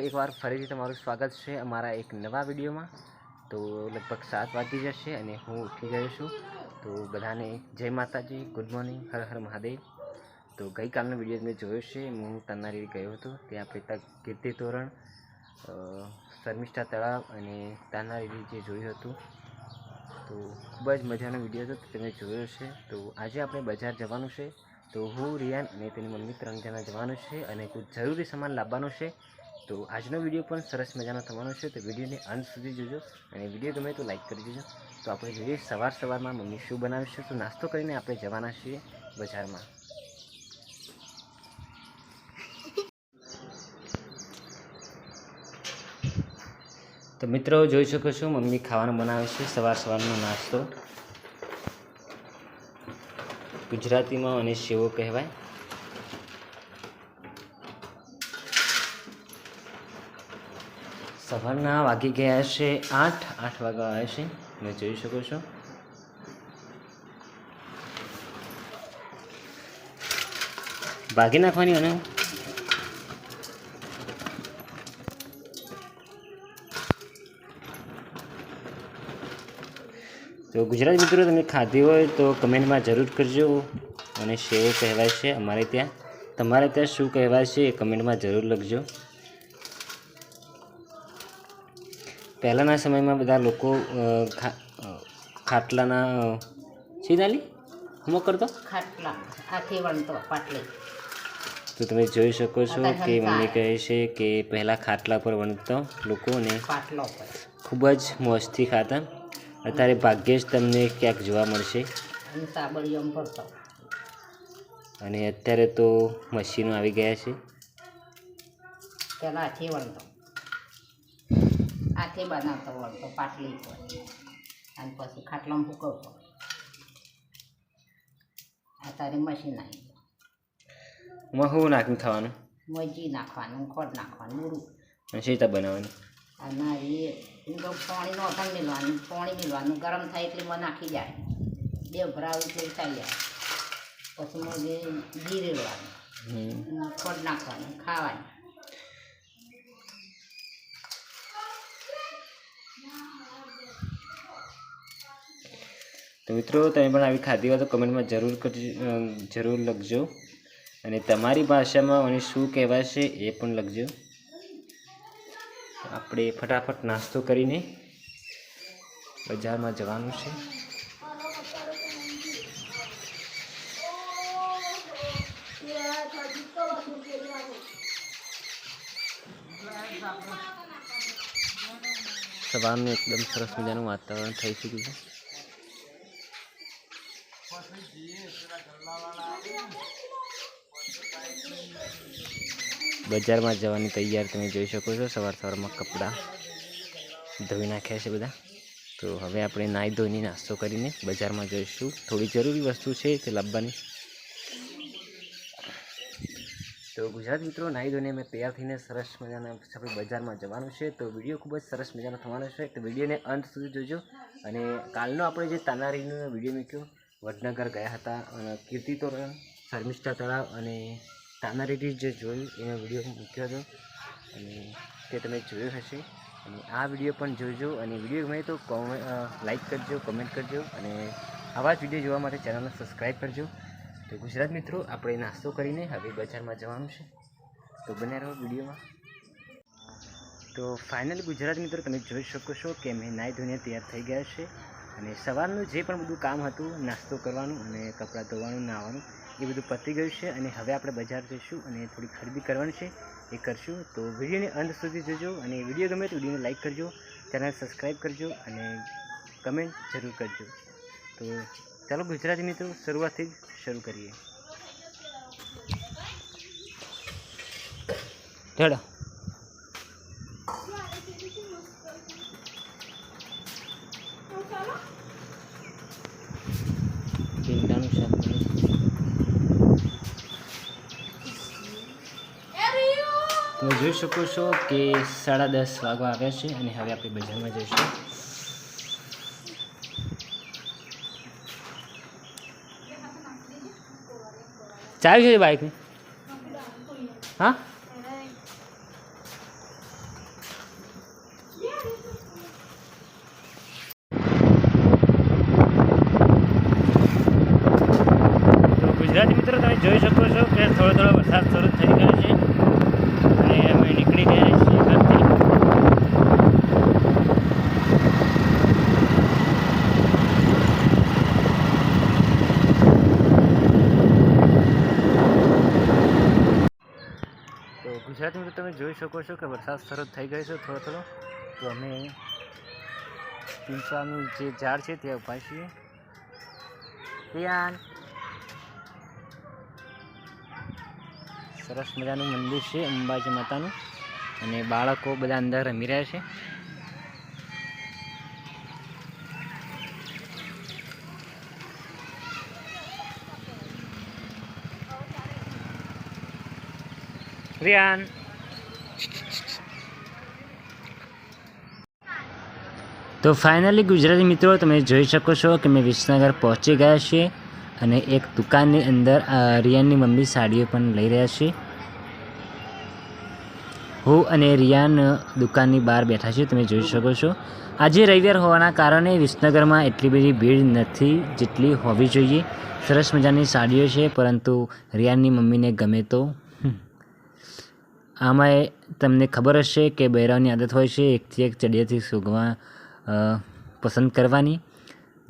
એકવાર ફરીથી તમારું સ્વાગત છે અમારા એક નવા વિડીયોમાં। તો લગભગ 7 વાગી જશે અને હું ઉઠી ગયો છું। તો બધાને જય માતાજી, ગુડ મોર્નિંગ, હર હર મહાદેવ। તો ગઈકાલનો વિડીયો મેં જોયો છે, હું તનારી ગયો હતો, ત્યાં આપણે કીર્તિ તોરણ, શર્મિષ્ઠા તળાવ અને તાનારી જે જોયું હતું। તો ખૂબ જ મજાનો વિડીયો હતો, તમે જોયો છે। તો આજે આપણે બજાર જવાનું છે, તો હું, રિયાન અને તેની મમ્મી 3 જણા જવાનું છે અને કોઈ જરૂરી સામાન લાવવાનો છે। તો આજનો વિડીયો પણ સરસ મજાનો થવાનો છે, તો વિડીયોને અંત સુધી જોજો અને વિડીયો ગમે તો લાઈક કરી દેજો। તો આપણે જોઈએ સવારમાં મમ્મી શું બનાવે છે। તો નાસ્તો કરીને આપણે જવાના છીએ બજારમાં। તો મિત્રો જોઈ શકો છો મમ્મી ખાવાનું બનાવે છે, સવારનો નાસ્તો, ગુજરાતીમાં અને શેવો કહેવાય। સવારના વાગી ગયા છે 8 વાગ્યા આવ્યા છે, તમે જોઈ શકો છો। ભાગી નાખવાની અને તો ગુજરાતી મિત્રો તમે ખાધી હોય તો કમેન્ટમાં જરૂર કરજો અને શેવો કહેવાય છે અમારે ત્યાં, તમારે ત્યાં શું કહેવાય છે એ કમેન્ટમાં જરૂર લખજો। પહેલાંના સમયમાં બધા લોકો ખાટલાના સીધાલી હું કરતો ખાટલા હાથે વણતો પાટલી। તો તમે જોઈ શકો છો કે મમ્મી કહે છે કે પહેલાં ખાટલા પર વણતો લોકોને પાટલો પર ખૂબ જ મોજથી ખાતા। અત્યારે ભાગ્યે જ તમને ક્યાંક જોવા મળશે અને સાબળીઓમ ભરતો, અને અત્યારે તો મશીનો આવી ગયા છે। પહેલાં હાથે વણતો, હાથે બનાવતો વણતો પાટલી પર, અને પછી ખાટલામાં ફૂકવતો। અત્યારે મશીન આવી ગયું, શું નાખીને ખાવાનું, મજી નાખવાનું, ખોટ નાખવાનું, બુરું અને સીતા બનાવવાનું, અને એ પાણી નોટણ મેળવાનું, પાણી મેળવાનું, ગરમ થાય એટલે મને નાખી જાય, બે ભરાવ એટલે થઈ જાય, પછી મજે ઘી રેડવાનું, ખોટ નાખવાનું, ખાવાનું। તો મિત્રો તમે પણ આવી ખાધી હોય તો કમેન્ટમાં જરૂર લખજો અને તમારી ભાષામાં મને શું કહેવાય છે એ પણ લખજો। આપણે ફટાફટ નાસ્તો કરીને બજારમાં જવાનું છે। સવારનું એકદમ સરસ મજાનું વાતાવરણ થઈ ચૂક્યું છે। બજારમાં જવાની તૈયાર તમે જોઈ શકો છો, સવારમાં કપડાં ધોઈ નાખ્યા છે બધા। તો હવે આપણે નાહી ધોઈને નાસ્તો કરીને બજારમાં જઈશું, થોડી જરૂરી વસ્તુ છે તે લાવવાની। તો ગુજરાત મિત્રો નાહી ધોઈને અમે તૈયાર થઈને સરસ મજાના આપણે બજારમાં જવાનું છે। તો વિડીયો ખૂબ જ સરસ મજાનો થવાનો છે, તો વિડીયોને અંત સુધી જોજો। અને કાલનો આપણે જે તાનારીનો વિડીયો મૂક્યો, વડનગર ગયા હતા અને કીર્તિ તોરણ, શર્મિષ્ઠા તળાવ અને તાનારીથી જે જોયું એનો વિડીયો મૂક્યો હતો અને તે તમે જોયો હશે। અને આ વિડીયો પણ જોજો અને વિડીયો ગમે તો લાઈક કરજો, કમેન્ટ કરજો અને આવા જ વિડીયો જોવા માટે ચેનલને સબસ્ક્રાઈબ કરજો। તો ગુજરાત મિત્રો આપણે નાસ્તો કરીને હવે બજારમાં જવાનું છે, તો બને રહો વિડીયોમાં। તો ફાઇનલી ગુજરાત મિત્રો તમે જોઈ શકો છો કે મેં નાહી ધોઈને તૈયાર થઈ ગયા છે અને સવારનું જે પણ બધું કામ હતું, નાસ્તો કરવાનું અને કપડાં ધોવાનું, નાહવાનું, એ બધું પતી ગયું છે અને હવે આપણે બજાર જઈશું અને થોડી ખરીદી કરવાની છે એ કરશું। તો વિડીયોને અંત સુધી જોજો અને વિડીયો ગમે તો વિડીયોને લાઈક કરજો, ચેનલ સબસ્ક્રાઈબ કરજો અને કમેન્ટ જરૂર કરજો। તો ચાલો ગુજરાતી મિત્રો શરૂઆતથી જ શરૂ કરીએ। ચલો ભીંડાનું શાક તમે જોઈ શકો છો કે 10:30 વાગવા આવ્યા છે અને હવે આપણે બજારમાં જઈશું। ચાવી છે બાઇકની? હા ધીરે થોડો થોડો વરસાદ શરૂ થઈ ગયો છે અને અમે નીકળી ગયા છીએ ઘરથી. તો ગુજરાતમાં તમે જોઈ શકો છો કે વરસાદ શરૂ થઈ ગયો છે થોડો થોડો. તો અમે પીપળાનું જે ઝાડ છે ત્યાં ઊભા છીએ. રિયાન, સરસ મજાનું મંદિર છે અંબાજી માતાનું અને બાળકો બધા અંદર રમી રહ્યા છે. રિયાન, તો ફાઇનલી ગુજરાતી મિત્રો તમે જોઈ શકો છો કે મેં વિસનગર પહોંચી ગયા છીએ અને એક દુકાનની અંદર રિયાનની મમ્મી સાડીઓ પણ લઈ રહ્યા છે. હું અને રિયાન દુકાનની બહાર બેઠા છીએ, તમે જોઈ શકો છો. આજે રવિવાર હોવાના કારણે વિસનગરમાં એટલી બધી ભીડ નથી જેટલી હોવી જોઈએ. સરસ મજાની સાડીઓ છે, પરંતુ રિયાનની મમ્મીને ગમે તો. આમાં તમને ખબર હશે કે બૈરાઓની આદત હોય છે એકથી એક ચડિયાથી સૂગવા પસંદ કરવાની.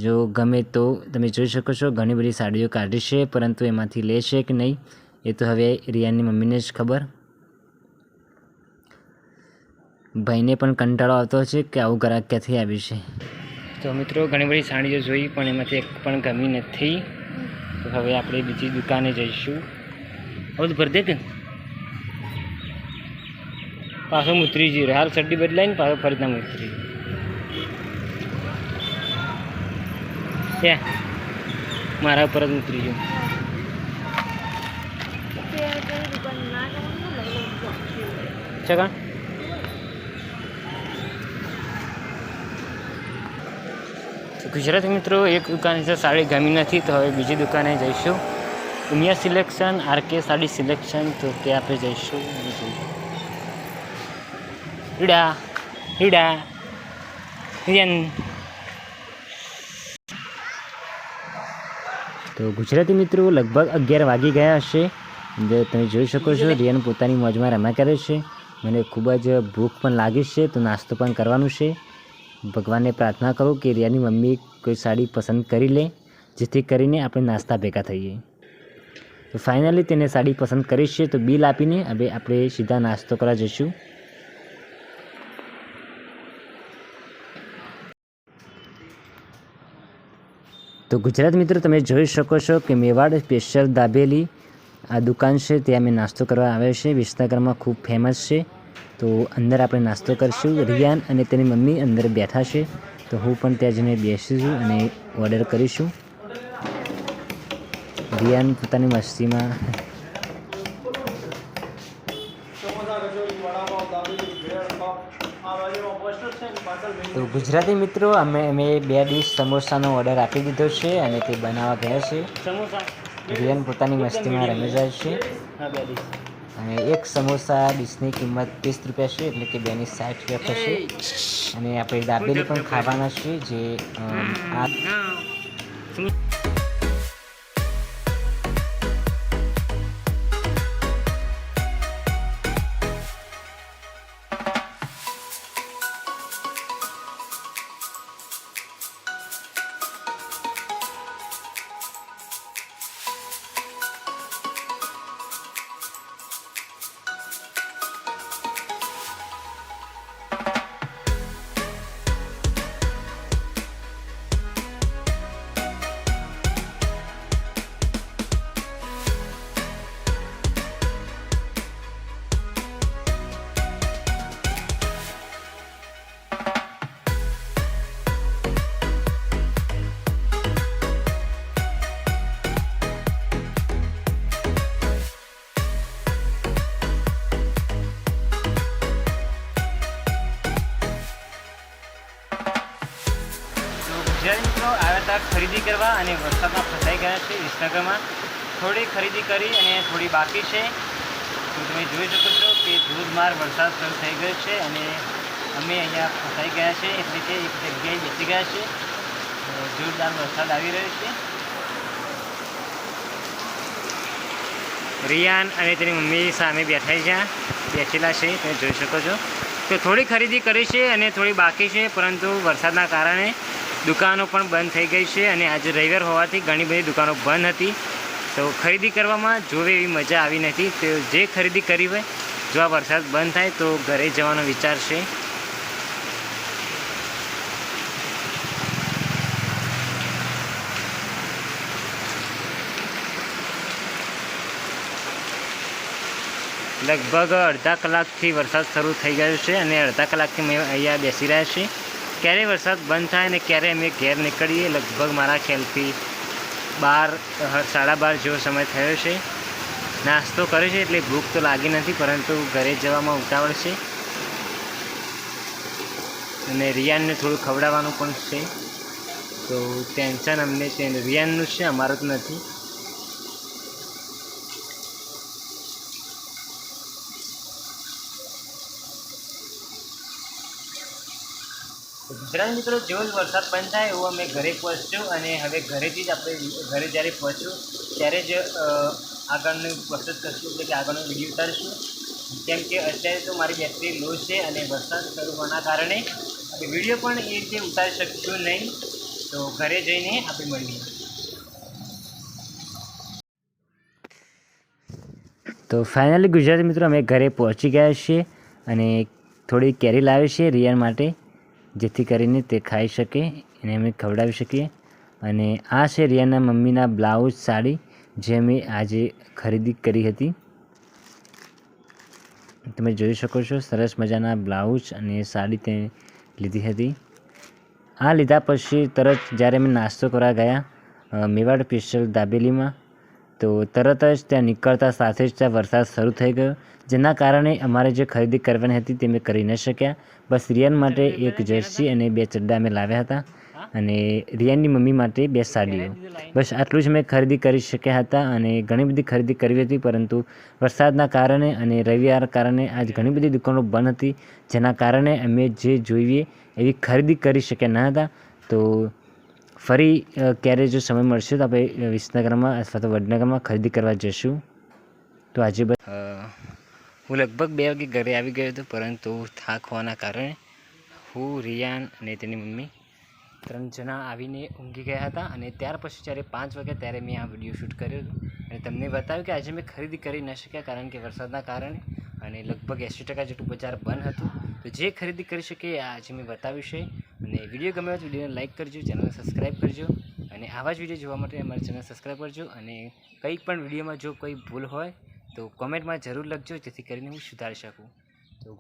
જો ગમે તો તમે જોઈ શકો છો ઘણી બધી સાડીઓ કાઢી છે, પરંતુ એમાંથી લે છે કે નહીં એ તો હવે રિયાનની મમ્મીને જ ખબર. ભાઈને પણ કંટાળો આવતો છે કે આવું ગ્રાહક ક્યાંથી આવ્યું છે. તો મિત્રો ઘણી બધી સાડીઓ જોઈ પણ એમાંથી એક પણ ગમી નથી. તો હવે આપણે બીજી દુકાને જઈશું. હવે ભર દે કે પાછો ઉતરી જઈએ. હાલ ચડ્ડી બદલાઈને પાછો ફરીથી ઉતરી ત્યાં મારા ઉપર જ ઉતરી ગયું. ચકા ગુજરાતી મિત્રો એક દુકાને છે સાડી ગમી નથી, તો હવે બીજી દુકાને જઈશું. Umiya selection, RK sari selection, તો ત્યાં આપણે જઈશું. હીડા હીડા હિયન. તો ગુજરાતી મિત્રો લગભગ 11 વાગી ગયા હશે. તમે જોઈ શકો છો રિયાન પોતાની મોજમાં રમ્યા કરે છે. મને ખૂબ જ ભૂખ પણ લાગી છે, તો નાસ્તો પણ કરવાનું છે. ભગવાનને પ્રાર્થના કરું કે રિયાની મમ્મી કોઈ સાડી પસંદ કરી લે, જેથી કરીને આપણે નાસ્તા ભેગા થઈએ. તો ફાઇનલી તેને સાડી પસંદ કરી છે, તો બિલ આપીને હવે આપણે સીધા નાસ્તો કરવા જઈશું. તો ગુજરાત મિત્રો તમે જોઈ શકો છો કે મેવાડ સ્પેશિયલ દાબેલી આ દુકાન છે, ત્યાં અમે નાસ્તો કરવા આવ્યો છે. વિસનગરમાં ખૂબ ફેમસ છે. તો અંદર આપણે નાસ્તો કરીશું. રિયાન અને તેની મમ્મી અંદર બેઠા છે, તો હું પણ ત્યાં જઈને બેસીશું અને ઓર્ડર કરીશું. રિયાન પોતાની મસ્તીમાં. તો ગુજરાતી મિત્રો અમે 2 ડીશ સમોસાનો ઓર્ડર આપી દીધો છે અને તે બનાવવા ગયા છે. રિયાન પોતાની મસ્તીમાં રમી જાય છે. અને એક સમોસા ડીશની કિંમત 30 રૂપિયા છે, એટલે કે 2ની 60 રૂપિયા થશે. અને આપણે દાબેલી પણ ખાવાના છે, જે આ મિત્રો આવ્યા હતા ખરીદી કરવા અને વરસાદમાં ફસાઈ ગયા છે. વિસનગરમાં થોડી ખરીદી કરી અને થોડી બાકી છે. તો તમે જોઈ શકો છો કે ધોધમાર વરસાદ શરૂ થઈ ગયો છે અને અમે અહીંયા ફસાઈ ગયા છે, એટલે કે એક જગ્યાએ બેસી ગયા છે. જોરદાર વરસાદ આવી રહ્યો છે. રિયાન અને તેની મમ્મી સામે બેઠેલા છે, તમે જોઈ શકો છો. તો થોડી ખરીદી કરી છે અને થોડી બાકી છે, પરંતુ વરસાદના કારણે દુકાનો પણ બંધ થઈ ગઈ છે અને આજે રવિવાર હોવાથી ઘણી બધી દુકાનો બંધ હતી. તો ખરીદી કરવામાં જોવે એવી મજા આવી નથી. તો જે ખરીદી કરી હોય, જો આ વરસાદ બંધ થાય તો ઘરે જવાનો વિચાર છે. લગભગ અડધા કલાકથી વરસાદ શરૂ થઈ ગયો છે અને અડધા કલાકથી અમે અહીંયા બેસી રહ્યા છીએ. ક્યારે વરસાદ બંધ થાય અને ક્યારે અમે ઘેર નીકળીએ, લગભગ મારા ખ્યાલથી 12:30 જેવો સમય થયો છે. નાસ્તો કર્યો છે એટલે ભૂખ તો લાગી નથી, પરંતુ ઘરે જવામાં ઉતાવળ છે અને રિયાનને થોડું ખવડાવવાનું પણ છે. તો ટેન્શન અમને રિયાનનું છે, અમારું તો નથી. ગુજરાત મિત્રો, જેવો જ વરસાદ બંધ થાય એવું અમે ઘરે પહોંચ્યું અને હવે ઘરેથી જ આપણે ઘરે જ્યારે પહોંચ્યું ત્યારે જ આગળનું પ્રોસેસ કરશું, એટલે કે આગળનો વિડીયો ઉતારીશું. કેમ કે અત્યારે તો મારી બેટરી લો છે અને વરસાદ શરૂ હોવાના કારણે આપણે વિડીયો પણ એ રીતે ઉતારી શકીશું નહીં. તો ઘરે જઈને આપણે મળીએ. તો ફાઇનલી ગુજરાતી મિત્રો, અમે ઘરે પહોંચી ગયા છીએ અને થોડી કેરી લાવી છે રિયાન માટે, જેથી કરીને તે ખાઈ શકે અને અમે ખવડાવી શકીએ. અને આ છે રિયાના મમ્મીના બ્લાઉઝ સાડી, જે અમે આજે ખરીદી કરી હતી. તમે જોઈ શકો છો, સરસ મજાના બ્લાઉઝ અને સાડી તે લીધી હતી. આ લીધા પછી તરત જ્યારે અમે નાસ્તો કરવા ગયા મેવાડ સ્પેશિયલ દાબેલીમાં, તો તરત જ ત્યાં નીકળતા સાથે જ ત્યાં વરસાદ શરૂ થઈ ગયો, જેના કારણે અમારે જે ખરીદી કરવાની હતી તે મેં કરી ન શક્યા. બસ રિયાન માટે એક જર્સી અને 2 ચડ્ડા અમે લાવ્યા હતા અને રિયાનની મમ્મી માટે 2 સાડીઓ. બસ આટલું જ મેં ખરીદી કરી શક્યા હતા અને ઘણી બધી ખરીદી કરવી હતી, પરંતુ વરસાદના કારણે અને રવિવાર કારણે આજ ઘણી બધી દુકાનો બંધ હતી, જેના કારણે અમે જે જોઈએ એવી ખરીદી કરી શક્યા ન હતા. તો ફરી ક્યારે જો સમય મળશે તો આપણે વિસનગરમાં અથવા તો વડનગરમાં ખરીદી કરવા જઈશું. તો આજે હું લગભગ 2 વાગે ઘરે આવી ગયો હતો, પરંતુ થાક હોવાના કારણે હું, રિયાન અને તેની મમ્મી 3 જણા આવીને ઊંઘી ગયા હતા. અને ત્યાર પછી જ્યારે 5 વાગ્યા ત્યારે મેં આ વિડીયો શૂટ કર્યો હતો અને તમને બતાવ્યું કે આજે મેં ખરીદી કરી ન શક્યા, કારણ કે વરસાદના કારણે અને લગભગ 80% જેટલું બજાર બંધ હતું. તો જે ખરીદી કરી શકે એ આજે મેં બતાવ્યું છે. અને વિડીયો ગમે તો વિડીયોને લાઇક કરજો, ચેનલને સબસ્ક્રાઈબ કરજો અને આવા જ વિડીયો જોવા માટે અમારી ચેનલ સબસ્ક્રાઈબ કરજો. અને કંઈક પણ વિડીયોમાં જો કોઈ ભૂલ હોય તો કોમેન્ટમાં જરૂર લખજો, જેથી કરીને હું સુધારી શકું.